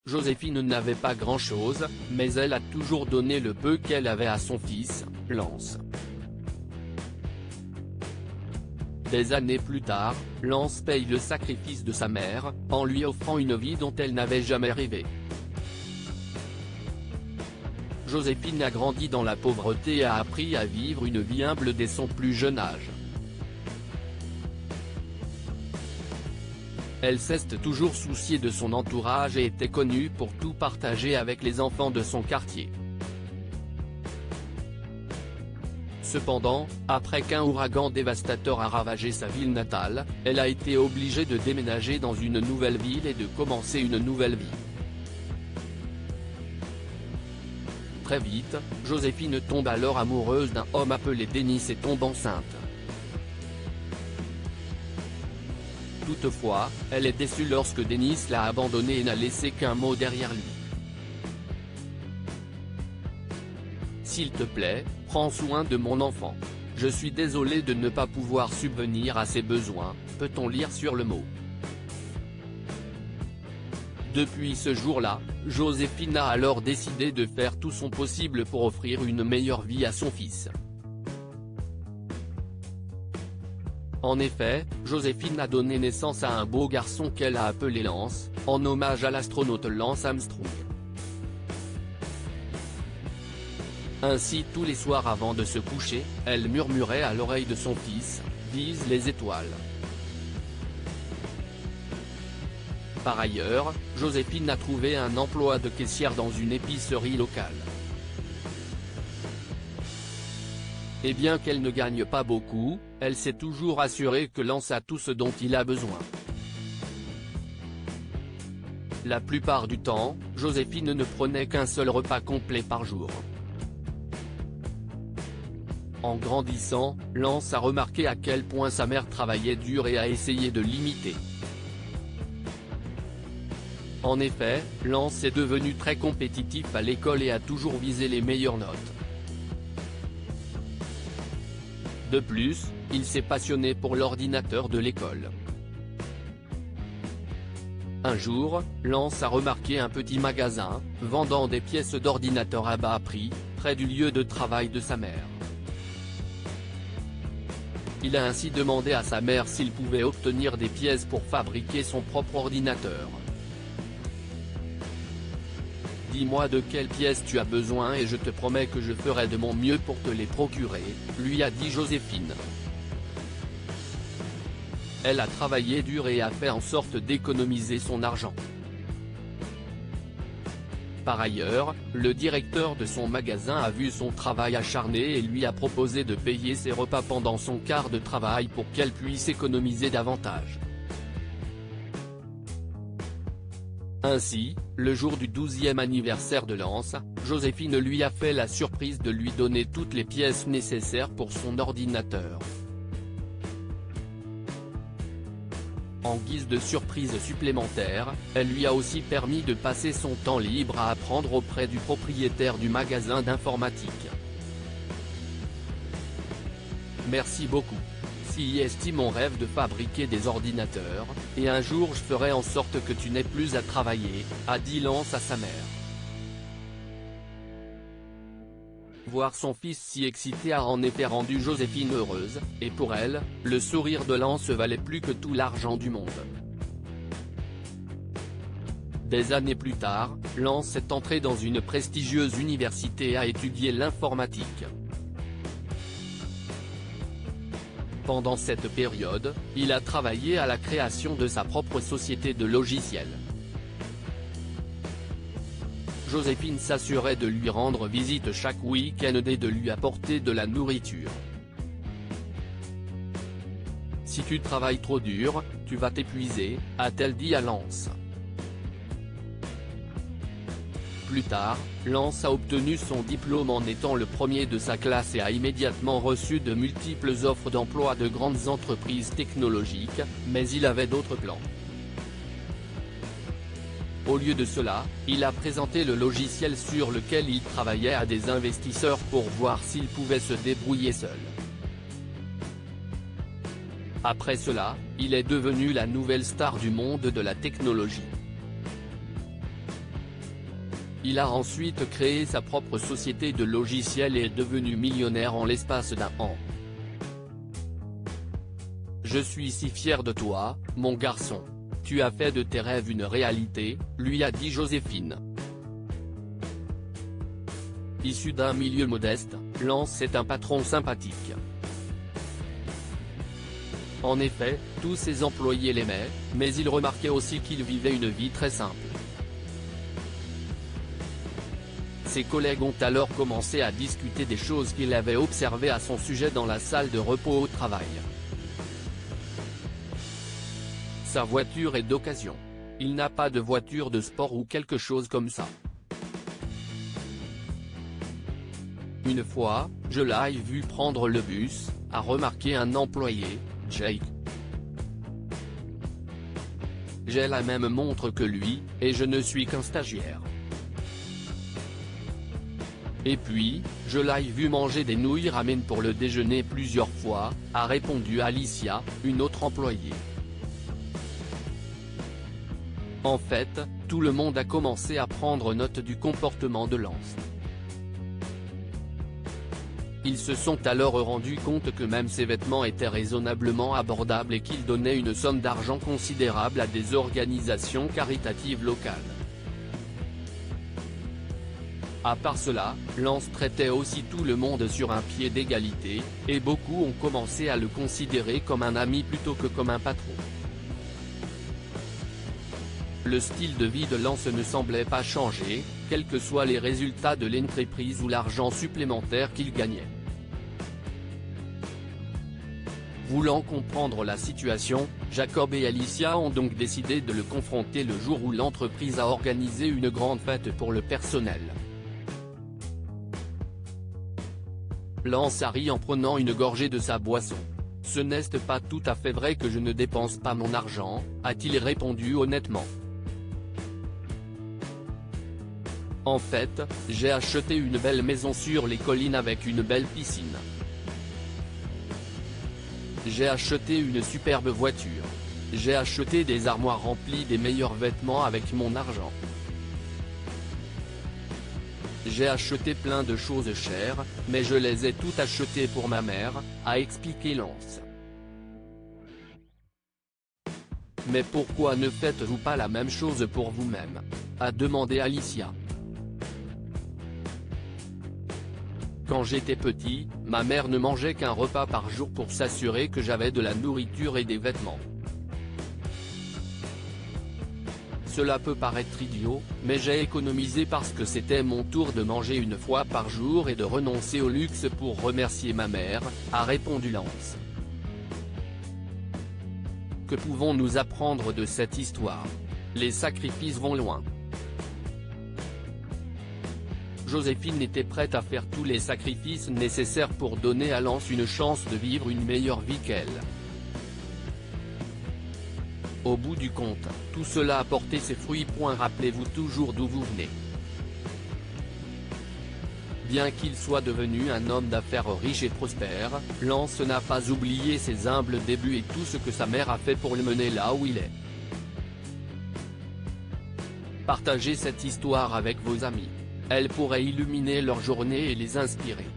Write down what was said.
Joséphine n'avait pas grand-chose, mais elle a toujours donné le peu qu'elle avait à son fils, Lance. Des années plus tard, Lance paye le sacrifice de sa mère, en lui offrant une vie dont elle n'avait jamais rêvé. Joséphine a grandi dans la pauvreté et a appris à vivre une vie humble dès son plus jeune âge. Elle s'est toujours souciée de son entourage et était connue pour tout partager avec les enfants de son quartier. Cependant, après qu'un ouragan dévastateur a ravagé sa ville natale, elle a été obligée de déménager dans une nouvelle ville et de commencer une nouvelle vie. Très vite, Joséphine tombe alors amoureuse d'un homme appelé Denis et tombe enceinte. Toutefois, elle est déçue lorsque Denis l'a abandonnée et n'a laissé qu'un mot derrière lui. S'il te plaît, prends soin de mon enfant. Je suis désolé de ne pas pouvoir subvenir à ses besoins, peut-on lire sur le mot. Depuis ce jour-là, Joséphine a alors décidé de faire tout son possible pour offrir une meilleure vie à son fils. En effet, Joséphine a donné naissance à un beau garçon qu'elle a appelé Lance, en hommage à l'astronaute Lance Armstrong. Ainsi tous les soirs avant de se coucher, elle murmurait à l'oreille de son fils, « Vise les étoiles ». Par ailleurs, Joséphine a trouvé un emploi de caissière dans une épicerie locale. Et bien qu'elle ne gagne pas beaucoup, elle s'est toujours assurée que Lance a tout ce dont il a besoin. La plupart du temps, Joséphine ne prenait qu'un seul repas complet par jour. En grandissant, Lance a remarqué à quel point sa mère travaillait dur et a essayé de l'imiter. En effet, Lance est devenu très compétitif à l'école et a toujours visé les meilleures notes. De plus, il s'est passionné pour l'ordinateur de l'école. Un jour, Lance a remarqué un petit magasin, vendant des pièces d'ordinateur à bas prix, près du lieu de travail de sa mère. Il a ainsi demandé à sa mère s'il pouvait obtenir des pièces pour fabriquer son propre ordinateur. « Dis-moi de quelles pièces tu as besoin et je te promets que je ferai de mon mieux pour te les procurer », lui a dit Joséphine. Elle a travaillé dur et a fait en sorte d'économiser son argent. Par ailleurs, le directeur de son magasin a vu son travail acharné et lui a proposé de payer ses repas pendant son quart de travail pour qu'elle puisse économiser davantage. Ainsi, le jour du 12e anniversaire de Lance, Joséphine lui a fait la surprise de lui donner toutes les pièces nécessaires pour son ordinateur. En guise de surprise supplémentaire, elle lui a aussi permis de passer son temps libre à apprendre auprès du propriétaire du magasin d'informatique. Merci beaucoup. Si est mon rêve de fabriquer des ordinateurs, et un jour je ferai en sorte que tu n'aies plus à travailler, a dit Lance à sa mère. Voir son fils si excité a en effet rendu Joséphine heureuse, et pour elle, le sourire de Lance valait plus que tout l'argent du monde. Des années plus tard, Lance est entré dans une prestigieuse université et a étudié l'informatique. Pendant cette période, il a travaillé à la création de sa propre société de logiciels. Joséphine s'assurait de lui rendre visite chaque week-end et de lui apporter de la nourriture. « Si tu travailles trop dur, tu vas t'épuiser », a-t-elle dit à Lance. Plus tard, Lance a obtenu son diplôme en étant le premier de sa classe et a immédiatement reçu de multiples offres d'emploi de grandes entreprises technologiques, mais il avait d'autres plans. Au lieu de cela, il a présenté le logiciel sur lequel il travaillait à des investisseurs pour voir s'il pouvait se débrouiller seul. Après cela, il est devenu la nouvelle star du monde de la technologie. Il a ensuite créé sa propre société de logiciels et est devenu millionnaire en l'espace d'un an. Je suis si fier de toi, mon garçon. Tu as fait de tes rêves une réalité, lui a dit Joséphine. Issu d'un milieu modeste, Lance est un patron sympathique. En effet, tous ses employés l'aimaient, mais il remarquait aussi qu'il vivait une vie très simple. Ses collègues ont alors commencé à discuter des choses qu'il avait observées à son sujet dans la salle de repos au travail. Sa voiture est d'occasion. Il n'a pas de voiture de sport ou quelque chose comme ça. Une fois, je l'ai vu prendre le bus, a remarqué un employé, Jake. J'ai la même montre que lui, et je ne suis qu'un stagiaire. Et puis, je l'ai vu manger des nouilles ramen pour le déjeuner plusieurs fois, a répondu Alicia, une autre employée. En fait, tout le monde a commencé à prendre note du comportement de Lance. Ils se sont alors rendus compte que même ses vêtements étaient raisonnablement abordables et qu'il donnait une somme d'argent considérable à des organisations caritatives locales. À part cela, Lance traitait aussi tout le monde sur un pied d'égalité, et beaucoup ont commencé à le considérer comme un ami plutôt que comme un patron. Le style de vie de Lance ne semblait pas changer, quels que soient les résultats de l'entreprise ou l'argent supplémentaire qu'il gagnait. Voulant comprendre la situation, Jacob et Alicia ont donc décidé de le confronter le jour où l'entreprise a organisé une grande fête pour le personnel. Lance a ri en prenant une gorgée de sa boisson. « Ce n'est pas tout à fait vrai que je ne dépense pas mon argent », a-t-il répondu honnêtement. En fait, j'ai acheté une belle maison sur les collines avec une belle piscine. J'ai acheté une superbe voiture. J'ai acheté des armoires remplies des meilleurs vêtements avec mon argent. J'ai acheté plein de choses chères, mais je les ai toutes achetées pour ma mère, a expliqué Lance. Mais pourquoi ne faites-vous pas la même chose pour vous-même, a demandé Alicia. Quand j'étais petit, ma mère ne mangeait qu'un repas par jour pour s'assurer que j'avais de la nourriture et des vêtements. Cela peut paraître idiot, mais j'ai économisé parce que c'était mon tour de manger une fois par jour et de renoncer au luxe pour remercier ma mère, a répondu Lance. Que pouvons-nous apprendre de cette histoire? Les sacrifices vont loin. Joséphine était prête à faire tous les sacrifices nécessaires pour donner à Lance une chance de vivre une meilleure vie qu'elle. Au bout du compte, tout cela a porté ses fruits. Rappelez-vous toujours d'où vous venez. Bien qu'il soit devenu un homme d'affaires riche et prospère, Lance n'a pas oublié ses humbles débuts et tout ce que sa mère a fait pour le mener là où il est. Partagez cette histoire avec vos amis. Elle pourrait illuminer leur journée et les inspirer.